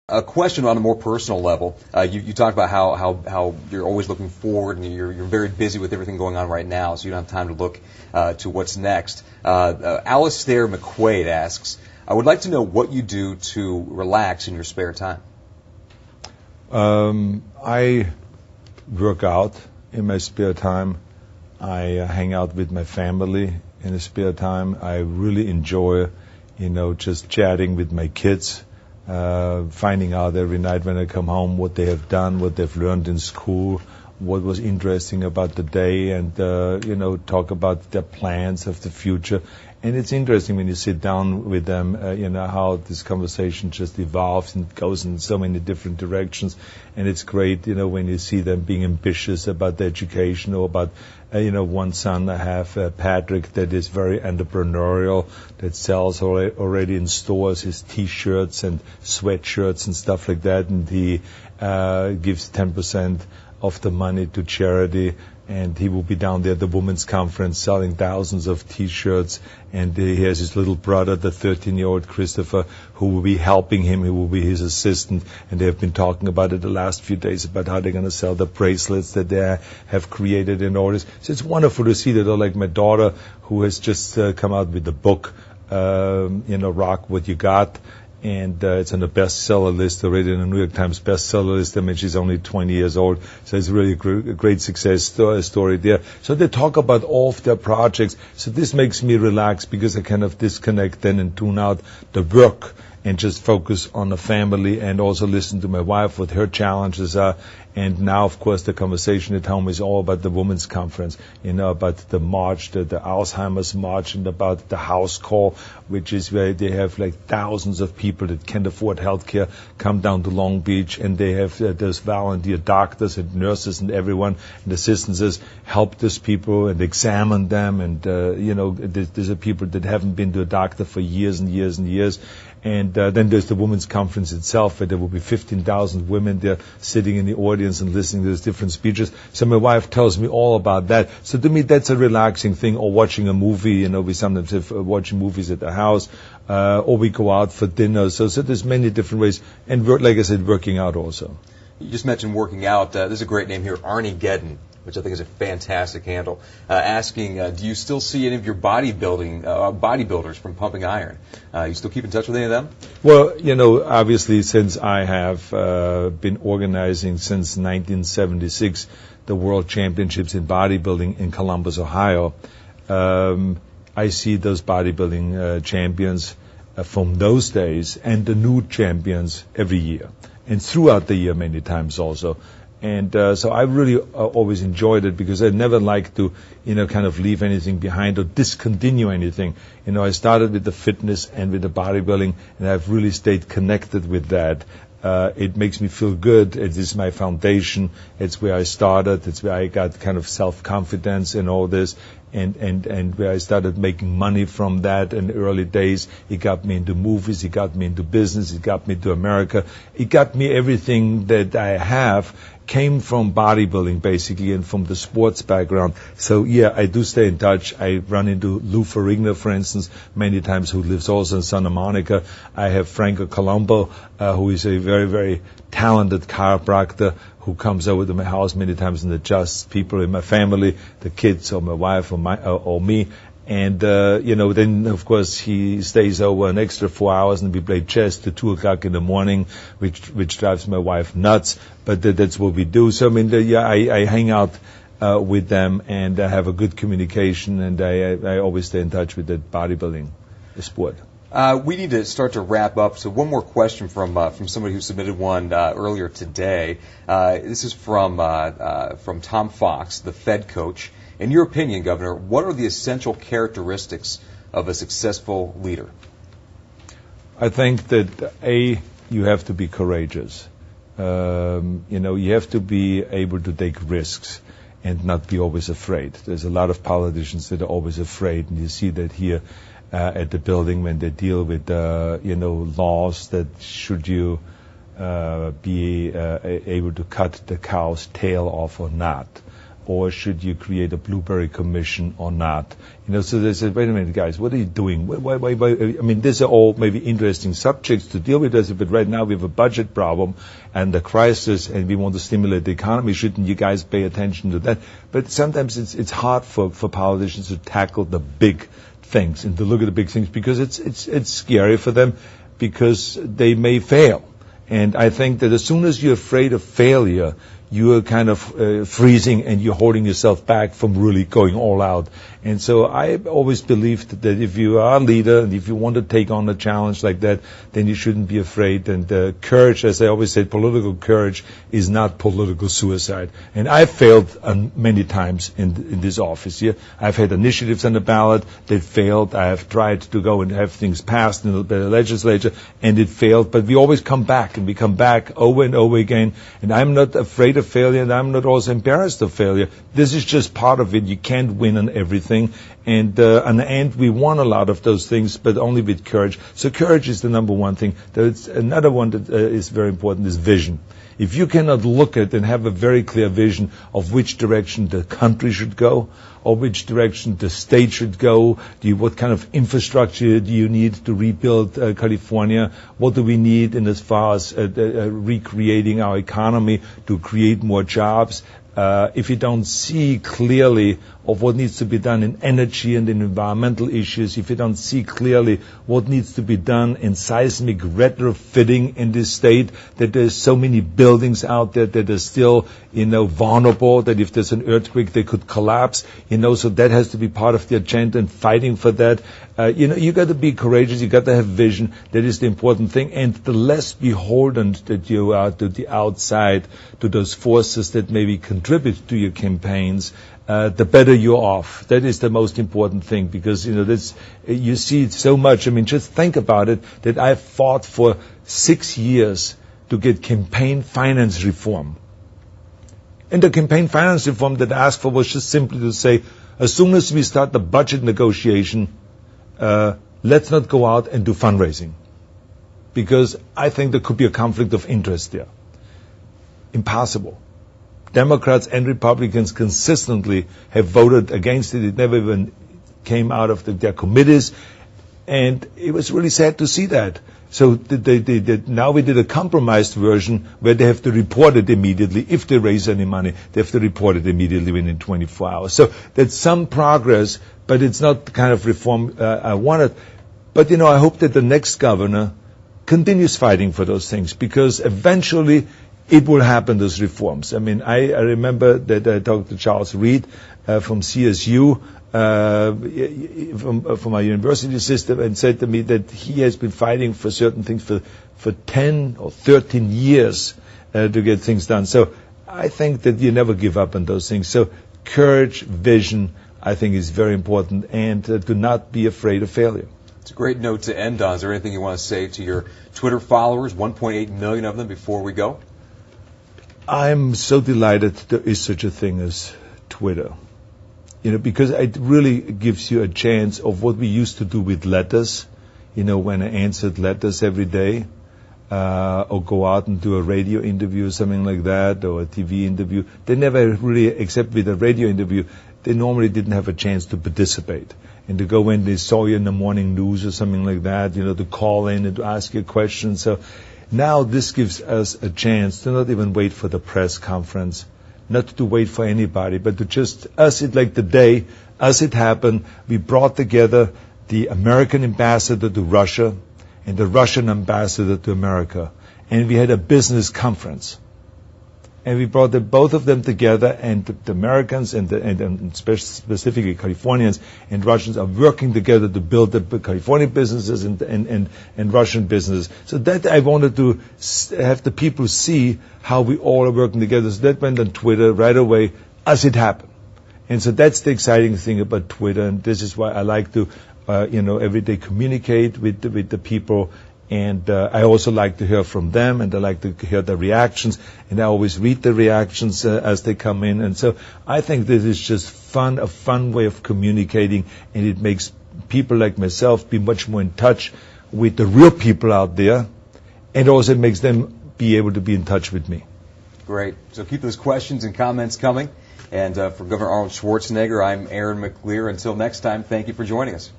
A question on a more personal level. You talked about how you're always looking forward and you're very busy with everything going on right now, so you don't have time to look to what's next. Alistair McQuaid asks, I would like to know what you do to relax in your spare time. I work out in my spare time. I hang out with my family in the spare time. I really enjoy, just chatting with my kids. Finding out every night when I come home what they have done, what they've learned in school, what was interesting about the day, and talk about their plans of the future. And it's interesting when you sit down with them, how this conversation just evolves and goes in so many different directions. And it's great, when you see them being ambitious about their education, or about, one son I have, Patrick, that is very entrepreneurial, that sells already in stores his T-shirts and sweatshirts and stuff like that. And he gives 10% of the money to charity. And he will be down there at the women's conference selling thousands of T-shirts. And he has his little brother, the 13-year-old Christopher, who will be helping him. He will be his assistant. And they have been talking about it the last few days, about how they're going to sell the bracelets that they have created and all this. So it's wonderful to see that. Like my daughter, who has just come out with the book, Rock What You Got. And it's on the bestseller list already, in the New York Times bestseller list. I mean, she's only 20 years old, so it's really a great success story there. So they talk about all of their projects. So this makes me relax, because I kind of disconnect then and tune out the work and just focus on the family, and also listen to my wife, what her challenges are. And now, of course, the conversation at home is all about the women's conference, about the march, the Alzheimer's march, and about the house call, which is where they have like thousands of people that can't afford health care come down to Long Beach, and they have those volunteer doctors and nurses and everyone and assistants help these people and examine them. And, these are people that haven't been to a doctor for years and years and years. And then there's the women's conference itself, where there will be 15,000 women there sitting in the audience and listening to these different speeches. So my wife tells me all about that. So to me, that's a relaxing thing. Or watching a movie, we sometimes have watching movies at the house, or we go out for dinner. So there's many different ways. And like I said, working out also. You just mentioned working out. There's a great name here, Arnie Gedden, which I think is a fantastic handle, asking, do you still see any of your bodybuilders from Pumping Iron? You still keep in touch with any of them? Well, obviously, since I have been organizing since 1976 the World Championships in bodybuilding in Columbus, Ohio, I see those bodybuilding champions from those days and the new champions every year, and throughout the year many times also. And so I really always enjoyed it, because I never like to, kind of leave anything behind or discontinue anything. I started with the fitness and with the bodybuilding, and I've really stayed connected with that. It makes me feel good. It is my foundation. It's where I started. It's where I got kind of self-confidence and all this, and where I started making money from that in the early days. It got me into movies. It got me into business. It got me to America. It got me everything that I have came from bodybuilding, basically, and from the sports background. So, yeah, I do stay in touch. I run into Lou Ferrigno, for instance, many times, who lives also in Santa Monica. I have Franco Colombo, who is a very, very talented chiropractor, who comes over to my house many times and adjusts people in my family, the kids or my wife or me. And, then, of course, he stays over an extra 4 hours, and we play chess to 2 o'clock in the morning, which drives my wife nuts. But that's what we do. So, I hang out with them, and I have a good communication, and I always stay in touch with the bodybuilding sport. We need to start to wrap up. So one more question from somebody who submitted one earlier today. This is from Tom Fox, the Fed coach. In your opinion, Governor, what are the essential characteristics of a successful leader? I think that, you have to be courageous. You have to be able to take risks and not be always afraid. There's a lot of politicians that are always afraid, and you see that here at the building when they deal with, laws that should you be able to cut the cow's tail off or not. or should you create a Blueberry Commission or not? So they said, wait a minute, guys, what are you doing? Why? I mean, these are all maybe interesting subjects to deal with us, but right now we have a budget problem and a crisis, and we want to stimulate the economy. Shouldn't you guys pay attention to that? But sometimes it's hard for politicians to tackle the big things and to look at the big things because it's scary for them because they may fail. And I think that as soon as you're afraid of failure, you are kind of freezing and you're holding yourself back from really going all out. And so I always believed that if you are a leader and if you want to take on a challenge like that, then you shouldn't be afraid. And courage, as I always say, political courage is not political suicide. And I've failed many times in this office here. I've had initiatives on the ballot that failed. I have tried to go and have things passed in the legislature, and it failed. But we always come back, and we come back over and over again. And I'm not afraid of failure, and I'm not also embarrassed of failure. This is just part of it. You can't win on everything. And in the end, we won a lot of those things, but only with courage. So courage is the number one thing. There's another one that is very important is vision. If you cannot look at and have a very clear vision of which direction the country should go, or which direction the state should go, what kind of infrastructure do you need to rebuild California? What do we need in as far as recreating our economy to create more jobs? If you don't see clearly of what needs to be done in energy and in environmental issues, if you don't see clearly what needs to be done in seismic retrofitting in this state, that there's so many buildings out there that are still, vulnerable, that if there's an earthquake, they could collapse, so that has to be part of the agenda and fighting for that. You got to be courageous, you got to have vision, that is the important thing, and the less beholden that you are to the outside, to those forces that maybe contribute to your campaigns, the better you're off. That is the most important thing because, you see it so much. I mean, just think about it, that I fought for 6 years to get campaign finance reform. And the campaign finance reform that I asked for was just simply to say, as soon as we start the budget negotiation, let's not go out and do fundraising. Because I think there could be a conflict of interest there. Impossible. Democrats and Republicans consistently have voted against it. It never even came out of their committees. And it was really sad to see that. So now we did a compromised version where they have to report it immediately. If they raise any money, they have to report it immediately within 24 hours. So that's some progress, but it's not the kind of reform I wanted. But, I hope that the next governor continues fighting for those things because eventually it will happen, those reforms. I mean, I remember that I talked to Charles Reed from CSU, from our university system, and said to me that he has been fighting for certain things for 10 or 13 years to get things done. So I think that you never give up on those things. So courage, vision, I think is very important, and do not be afraid of failure. It's a great note to end on. Is there anything you want to say to your Twitter followers, 1.8 million of them, before we go? I'm so delighted there is such a thing as Twitter. Because it really gives you a chance of what we used to do with letters, when I answered letters every day, or go out and do a radio interview, something like that, or a TV interview. They never really, except with a radio interview, they normally didn't have a chance to participate. And to go when they saw you in the morning news or something like that, to call in and to ask you questions. So now this gives us a chance to not even wait for the press conference, not to wait for anybody, but to just, as it happened, we brought together the American ambassador to Russia and the Russian ambassador to America. And we had a business conference. And we brought both of them together, and the Americans and specifically Californians and Russians are working together to build the California businesses and Russian businesses. So that I wanted to have the people see how we all are working together. So that went on Twitter right away as it happened. And so that's the exciting thing about Twitter, and this is why I like to, every day communicate with the people. And I also like to hear from them, and I like to hear the reactions, and I always read the reactions as they come in. And so I think this is just a fun way of communicating, and it makes people like myself be much more in touch with the real people out there, and also makes them be able to be in touch with me. Great. So keep those questions and comments coming. And for Governor Arnold Schwarzenegger, I'm Aaron McLear. Until next time, thank you for joining us.